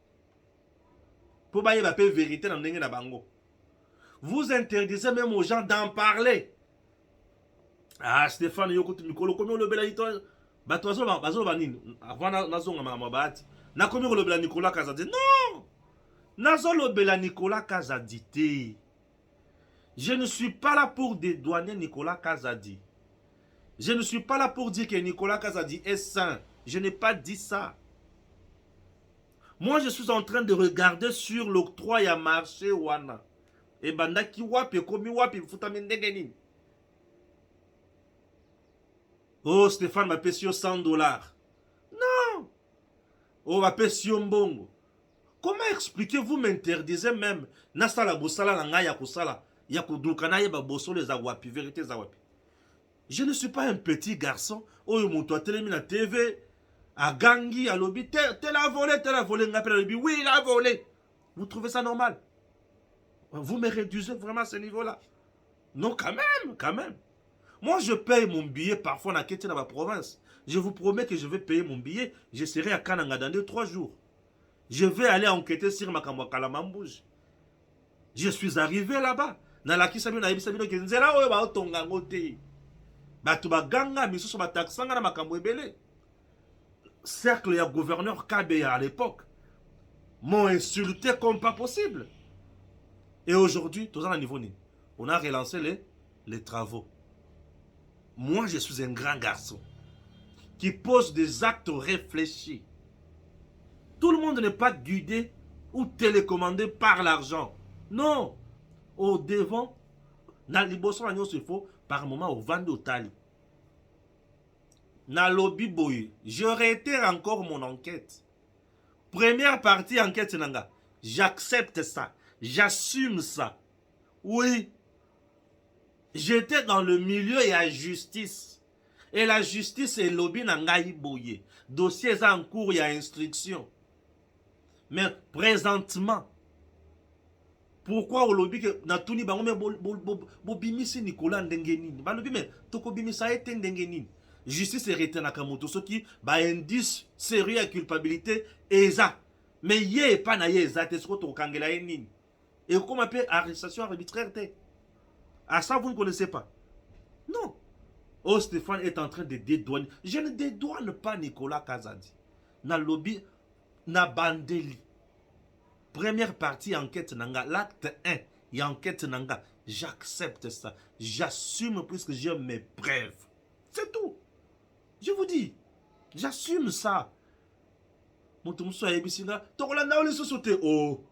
Pour bailler la vérité dans le bango. Vous interdisez même aux gens d'en parler. Ah, Stéphane, yokotu mikolo, comment le belanito, batoazo banin, avant nazonga mamabati. Na komi kolobela Nicolas Kazadi. Non! Nazo lobela Nicolas Kazadi te. Je ne suis pas là pour dédouaner Nicolas Kazadi. Je ne suis pas là pour dire que Nicolas Kazadi est saint. Je n'ai pas dit ça. Moi, je suis en train de regarder sur l'octroi à marché wana. Et bandaki wapi komi wapi futamendegeni. Oh, Stéphane m'a payé $100. Non! Oh, ma passion bongo. Comment expliquez-vous m'interdisez même nasala bosala la nga ya kusala ya kudukana yeba bosolo za wapi vérité za wapi. Je ne suis pas un petit garçon. Oh, mon toi télémi na TV à gangi à lobby tel a volé ngapela lobby oui, il a volé. Vous trouvez ça normal? Vous me réduisez vraiment à ce niveau-là? Non, quand même. Moi, je paye mon billet parfois dans ma province. Je vous promets que je vais payer mon billet. Je serai à Kananga dans 2-3 jours. Je vais aller enquêter sur Makamwa Kalamambouj. Je suis arrivé là-bas. Dans la Kisabino, Naibisabino, Kenzera, Oeba, Otongangote. Batuba Ganga, Misuso Bataksanga, Makamwebele. Cercle, il y a gouverneur Kabe à l'époque. M'ont insulté comme pas possible. Et aujourd'hui, tous à niveau, on a relancé les travaux. Moi, je suis un grand garçon qui pose des actes réfléchis. Tout le monde n'est pas guidé ou télécommandé par l'argent. Non. Au devant, dans les bossons, il faut par moment au vendu au tali. Dans lobby boy, je réitère encore mon enquête. Première partie enquête nanga. J'accepte ça. J'assume ça. Oui. J'étais dans le milieu et à justice. Et la justice est lobby nangaï boye. Dossier est en cours, il y a instruction. Mais présentement, pourquoi au lobby que natuni bango me bobimisi Nicolas Ndengenini? Ba lobby me toko bimisa ete Ndengenini. Justice est retenue à Kamoto, ce qui ba indice sérieux à culpabilité eza. Mais yé pas na yé eza te ce que kangela nini. Et comment appelle arrestation arbitraire te? À ça, vous ne connaissez pas. Non. Oh, Stéphane est en train de dédouaner. Je ne dédouane pas Nicolas Kazadi. Na lobby, na bandeli. Première partie, enquête nanga. L'acte 1, il y a enquête nanga. J'accepte ça. J'assume puisque j'ai mes preuves. C'est tout. Je vous dis. J'assume ça.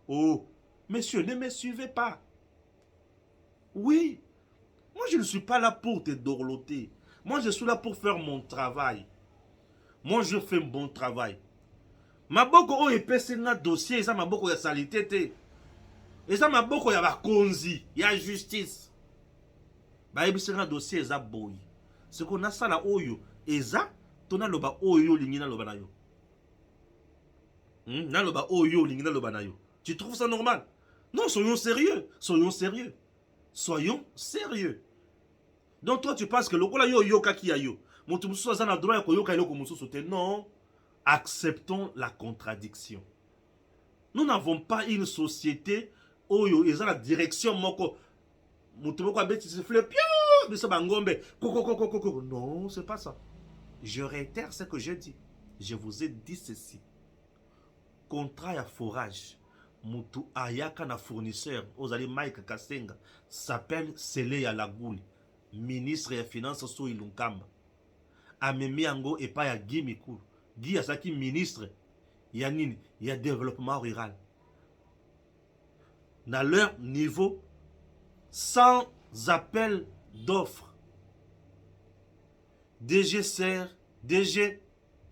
Oh. Messieurs, ne me suivez pas. Oui. Moi, je ne suis pas là pour te dorloter. Moi, je suis là pour faire mon travail. Moi, je fais un bon travail. Maboko o epesi na dossier, ça maboko ya salité. Et ça maboko ya bakonzi, ya justice. Ba epesi na dossier za boy. Ce qu'on a ça là oyo, eza tona loba oyo lingina loba na yo. Na loba oyo lingina loba na yo. Tu trouves ça normal? Non, soyons sérieux. Donc toi tu penses que le kola yo yoka ki yo. Mutu mususu azana droit ya koyoka eloko mususu te. Non. Acceptons la contradiction. Nous n'avons pas une société oyo eza la direction moko. Mutu moko abeti siffle piou, biso bangombe. Koko. Non, c'est pas ça. Je réitère ce que je dis. je vous ai dit ceci. Contrat ya forage, mutu ayaka na fournisseur, ozali Mike Kasenga, s'appelle Sele ya Lagouli, ministre ya finance so Ilunkamba. Amemi yango epa ya Guy Mikulu. Guy asaki ministre ya nini? Ya développement rural. Na leur niveau, sans appel d'offres. DG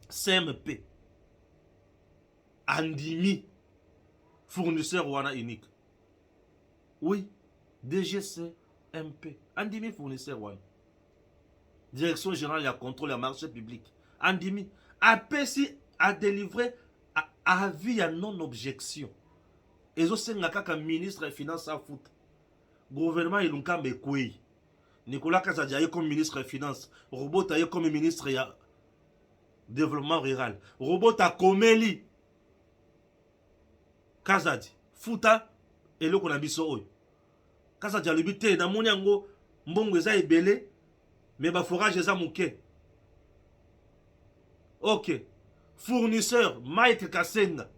CMP. Andimi, fournisseur wana unique. Oui, DGCMP. Andimi, fournisseur wana. Direction générale de contrôle et marché public. Andimi, APC a délivré avis à non-objection. Et aussi, un ministre des Finances à foot. Gouvernement, il a un peu Nicolas Kazadi comme ministre des Finances. Robot a comme ministre de développement rural. Robot a Komeli. Kazadi. Fouta. Et le qu'on a biso. Kazadi a le but. Dans mon yango, mbongo eza ebele. Mais ba forage eza mouke. Ok. Fournisseur, Mike Kasenga.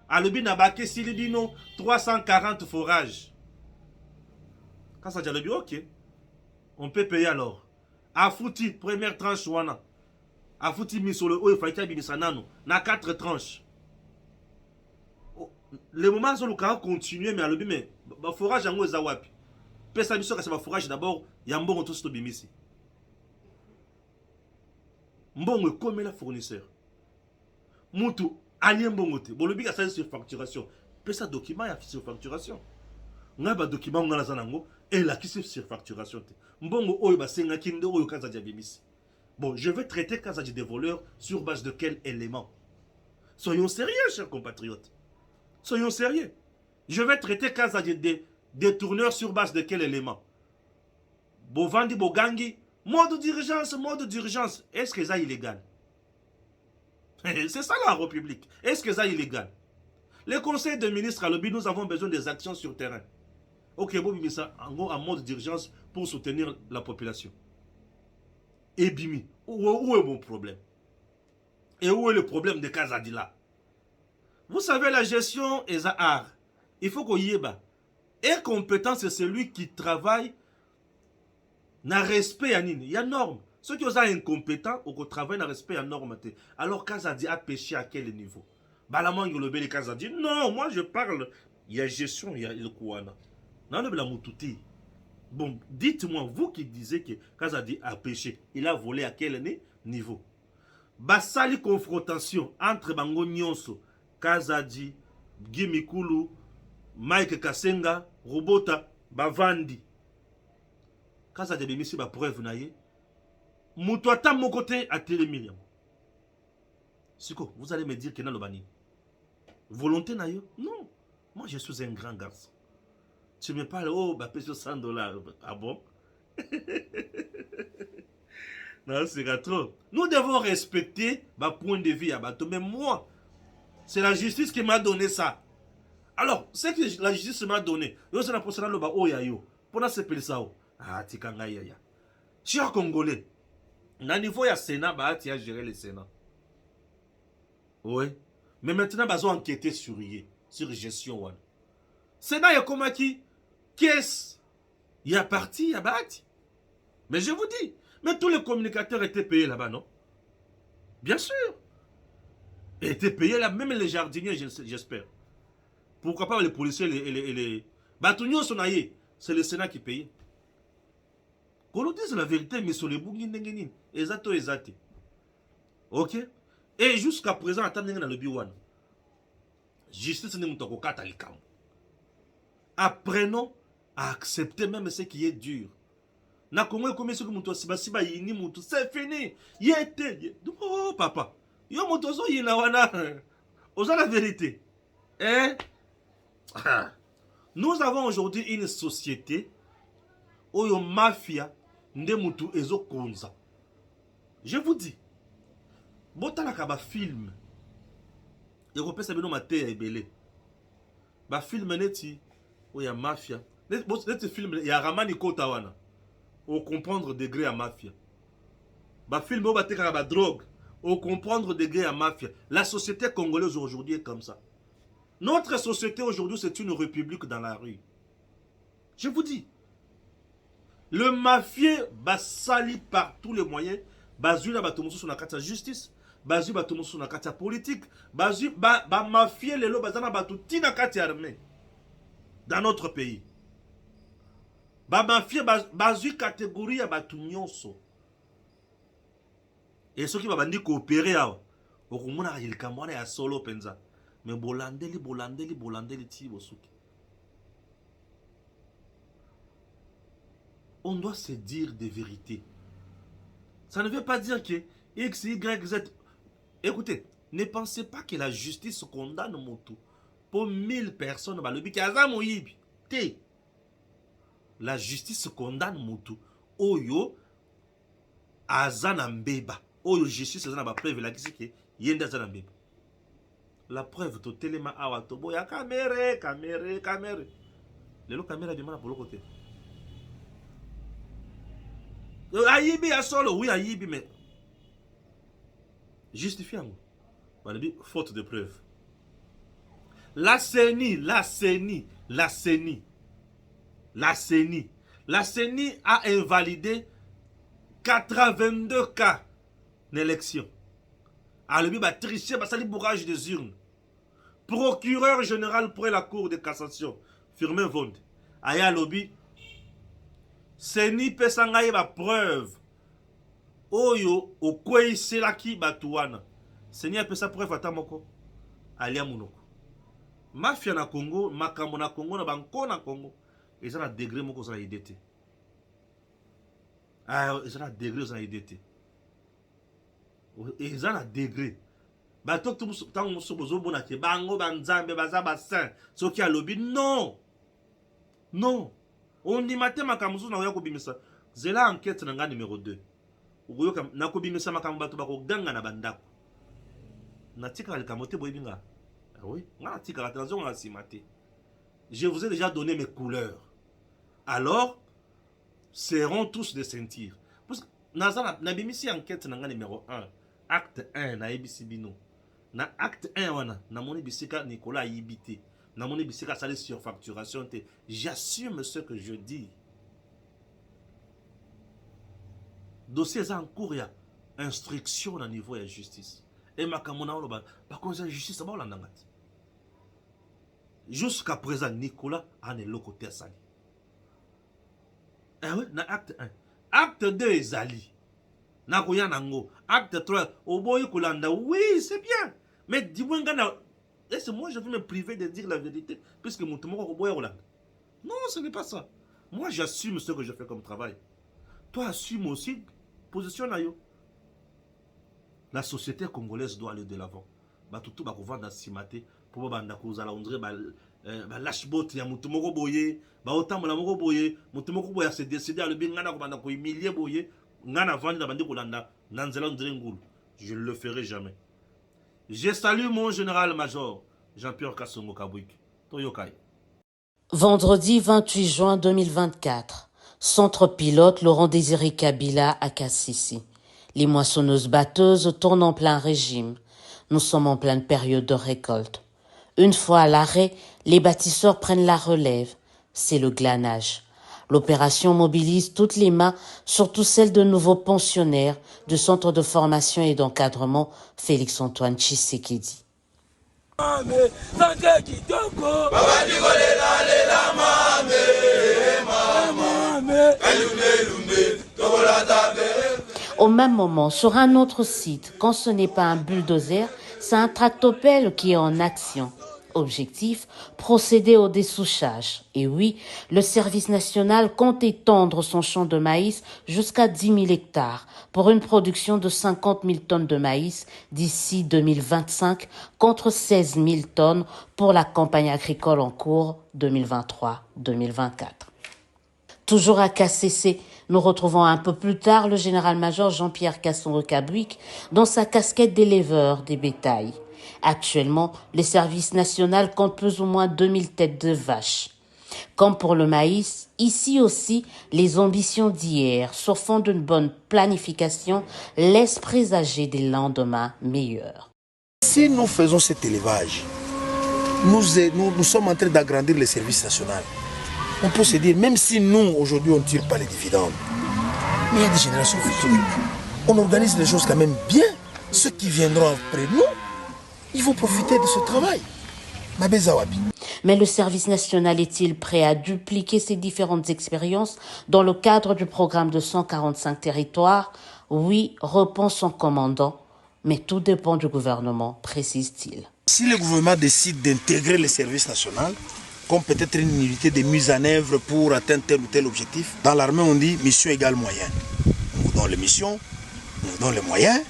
Alobi na bake silibino 340 forages. Quand ça dit alobi, ok. On peut payer alors. Afouti, première tranche wana. Afouti mis sur le haut, il faut qu'il y na 4 tranches. Le moment où le cas continue, mais alobi, mais ba forage yango eza wapi. Pesa biso kasi ba forage d'abord, yambongo tous to bimisi. Mbongo comme la fournisseur. Mutu alien mbongo te. Bon le big a sur facturation. Pesa document ya sur facturation. Nga ba document nga la zanango et la qui sur facturation te. Mbongo oyo ba senga kinde oyo kaza dia bimisi. Bon, je vais traiter kaza des voleurs sur base de quel élément? Soyons sérieux, chers compatriotes. Soyons sérieux. Je vais traiter kaza des détourneurs sur base de quel élément? Bovandi Bogangi, mode d'urgence. Est-ce que ça est illégal? C'est ça la République. Est-ce que ça est illégal? Le conseil de ministres à l'OBI, nous avons besoin des actions sur terrain. Ok, bon, mais ça en mode d'urgence pour soutenir la population. Et Bimi, où est mon problème? Et où est le problème de Kazadila? Vous savez, la gestion est un art. Il faut qu'on y ait bas. Et compétent, c'est celui qui travaille dans le respect à nini. Il y a norme. Ceux qui sont incompétents ou qui travaillent dans le respect à norme. Alors, Kazadi a péché à quel niveau? Balaman Yolobeli Kazadi. Non, moi je parle. Il y a gestion, il y a le Kouana. Non, le Blamutouti. Bon, dites-moi, vous qui disiez que Kazadi a péché, il a volé à quel niveau? Basali confrontation entre Bango Nyonso, Kazadi, Gimikulu, Mike Kasenga, Robota, Bavandi. Kazadi bimisi ba preuve na ye. Moutou ata mon côté à télémillion. Siko, vous allez me dire que n'a le bani. Volonté na yo? Non. Moi je suis un grand garçon. Tu me parles, oh, bah paye $100. Ah bon? Non, c'est trop. Nous devons respecter ma point de vue à bateau. Mais moi, c'est la justice qui m'a donné ça. Alors, c'est que la justice m'a donné. Yo, c'est la procédure là-bas, oh, ya yo. Pour ça, c'est ça. Ah, tikanga ya ya. Chers Congolais, na niveau ya Sénat, bah, tu as géré le Sénat. Oui. Mais maintenant, bah, ils ont enquêté sur gestion. Ouais. Sénat, il y a comment qui? Qu'est-ce? Il y a parti, il y a bâti. Mais je vous dis, mais tous les communicateurs étaient payés là-bas, non? Bien sûr. Ils étaient payés là, même les jardiniers, j'espère. Pourquoi pas les policiers et les... Batounions sont aillés. C'est le Sénat qui payait. Qu'on nous dise la vérité, mais sur les bougnes, exacto. Ok? Et jusqu'à présent, attendez dans le biwan. Justice n'est pas encore catalikam. Apprenons à accepter même ce qui est dur. Na Congo comme ce que muto siba yini muto c'est fini. Yete. Oh papa. Yo muto zo yina wana. Osa la vérité. Hein? Nous avons aujourd'hui une société où yo mafia nde mutu ezo konza. Je vous dis. Botala ka ba film. Européen sabino maté ebele. Ba film neti où il y a mafia. Net film il y a Ramani Kotawana. Au comprendre degré à mafia. Ba film où ba te ka ba drogue. au comprendre degré à mafia. La société congolaise aujourd'hui est comme ça. Notre société aujourd'hui, c'est une république dans la rue. Je vous dis. Le mafieux va sali par tous les moyens. Bazu na batomoso sur la carte justice. Bazu batomoso sur la carte politique. Bazu ba mafieux lelo bazana batuti na carte armée. Dans notre pays. Ba mafieux bazu catégorie ya batu nyonso. Et ceux qui va bandi coopérer awa. Okumuna il kamwana ya solo penza. Mais bolandeli ti bosuki. On doit se dire des vérités. Ça ne veut pas dire que X, Y, Z... Écoutez, ne pensez pas que la justice condamne Motu. Pour 1000 personnes, la justice condamne Motu. Oyo, Azana Mbeba. Oyo, justice, Azana preuve, la kisi ke, yende Azana Mbeba. La preuve, to telema awa tobo, ya kamere. Lelo kamera bimana pour le côté. Ayibi a solo, oui, Ayibi, mais justifiant. Faute de preuve. La CENI a invalidé 82 cas d'élection. Alobi va tricher, va salir bourrage des urnes. Procureur général pour la Cour de cassation, Firmin Vonde. Aya Alobi. Seni pesangaye ba preuve. Oyo okwei selaki batuana. Seni apesa preuve atamoko. Alia munoko. Mafia na Congo, makambo na Congo na banko na Congo. Eza na degré moko za idete. Ah, eza na degré za idete. Eza na degré. Bato tango musobozo bona ke bango banzambe baza basin. Soki alobi non. Non. On dit matin makamusu na yako bimisa. Zela enquête nanga numéro 2. Ugoyoka nako bimisa makamu bato bako ganga na bandako. Na tika likamote boyebinga. Ah oui, na tika la transaction na simate. Je vous ai déjà donné mes couleurs. Alors seront tous des ceinture. Parce que na bimisi enquête nanga numéro 1. Acte 1 na ABC bino. Na acte 1 wana na moni bisika Nicolas Yibité. Surfacturation. J'assume ce que je dis. Dossier en cours, il y a instruction au niveau de la justice. Et ma camona, par contre, la justice, c'est bon, jusqu'à présent, Nicolas a un côté à Sali. Eh oui, na acte 1. Acte 2 est Zali. Na koya nango. Acte 3, Oboy Kolanda. Oui, c'est bien. Mais dis-moi, est-ce que moi je vais me priver de dire la vérité puisque mon tomo est Hollande? Non, ce n'est pas ça. Moi j'assume ce que je fais comme travail. Toi assume aussi position là yo. La société congolaise doit aller de l'avant. Ba tout ba vendre simate pour banda kozala on dirait ba lashbot ya mutu moko boye ba otambola moko boye mutu moko boye se décider à le bien ngana ko banda ko humilier boye ngana vendre bandi kolanda nanzela on dirait ngulu. Je ne le ferai jamais. Je salue mon général-major, Jean-Pierre Kassongo Kabouik. Toyokai. Vendredi 28 juin 2024, centre pilote Laurent-Désiré Kabila à Kassisi. Les moissonneuses-batteuses tournent en plein régime. Nous sommes en pleine période de récolte. Une fois à l'arrêt, les bâtisseurs prennent la relève. C'est le glanage. L'opération mobilise toutes les mains, surtout celles de nouveaux pensionnaires du centre de formation et d'encadrement Félix-Antoine Tshisekedi. Au même moment, sur un autre site, quand ce n'est pas un bulldozer, c'est un tractopelle qui est en action. Objectif, procéder au dessouchage. Et oui, le service national compte étendre son champ de maïs jusqu'à 10 000 hectares pour une production de 50 000 tonnes de maïs d'ici 2025 contre 16 000 tonnes pour la campagne agricole en cours 2023-2024. Toujours à KCC, nous retrouvons un peu plus tard le général-major Jean-Pierre Kassongo Kabouik dans sa casquette d'éleveur des bétails. Actuellement, le service national compte plus ou moins 2000 têtes de vaches. Comme pour le maïs, ici aussi, les ambitions d'hier, sur fond d'une bonne planification, laissent présager des lendemains meilleurs. Si nous faisons cet élevage, nous sommes en train d'agrandir le service national. On peut se dire, même si nous, aujourd'hui, on ne tire pas les dividendes, mais il y a des générations futures. On organise les choses quand même bien. Ceux qui viendront après nous, ils vont profiter de ce travail. Mais le service national est-il prêt à dupliquer ces différentes expériences dans le cadre du programme de 145 territoires? Oui, répond son commandant, mais tout dépend du gouvernement, précise-t-il. Si le gouvernement décide d'intégrer le service national, comme peut-être une unité de mise en œuvre pour atteindre tel ou tel objectif, dans l'armée on dit mission égale moyen. On vous donne les missions, on vous donne les moyens,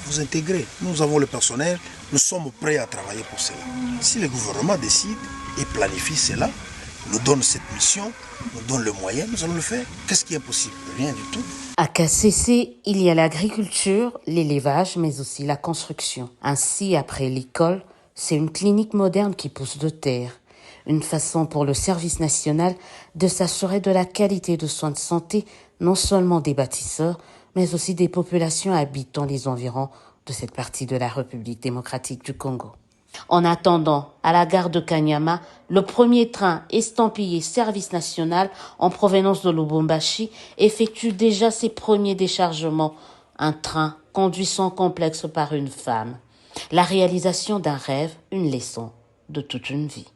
vous intégrez. Nous avons le personnel, nous sommes prêts à travailler pour cela. Si le gouvernement décide et planifie cela, nous donne cette mission, nous donne le moyen, nous allons le faire. Qu'est-ce qui est impossible? Rien du tout. À KCC, il y a l'agriculture, l'élevage, mais aussi la construction. Ainsi, après l'école, c'est une clinique moderne qui pousse de terre. Une façon pour le service national de s'assurer de la qualité de soins de santé, non seulement des bâtisseurs, mais aussi des populations habitant les environs de cette partie de la République démocratique du Congo. En attendant, à la gare de Kanyama, le premier train estampillé service national en provenance de Lubumbashi effectue déjà ses premiers déchargements. Un train conduit sans complexe par une femme. La réalisation d'un rêve, une leçon de toute une vie.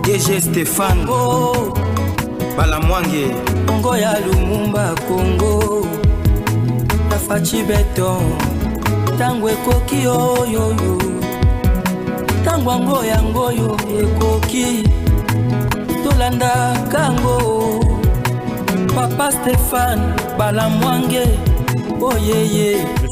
DG Stéphane oh, Balamwange Congo ya Lumumba Congo Tafachi beton Tangwe koki oyoyo Tangwa ngoya ngoyo ekoki Tolanda kango Papa Stéphane Balamwange oh yeah yeah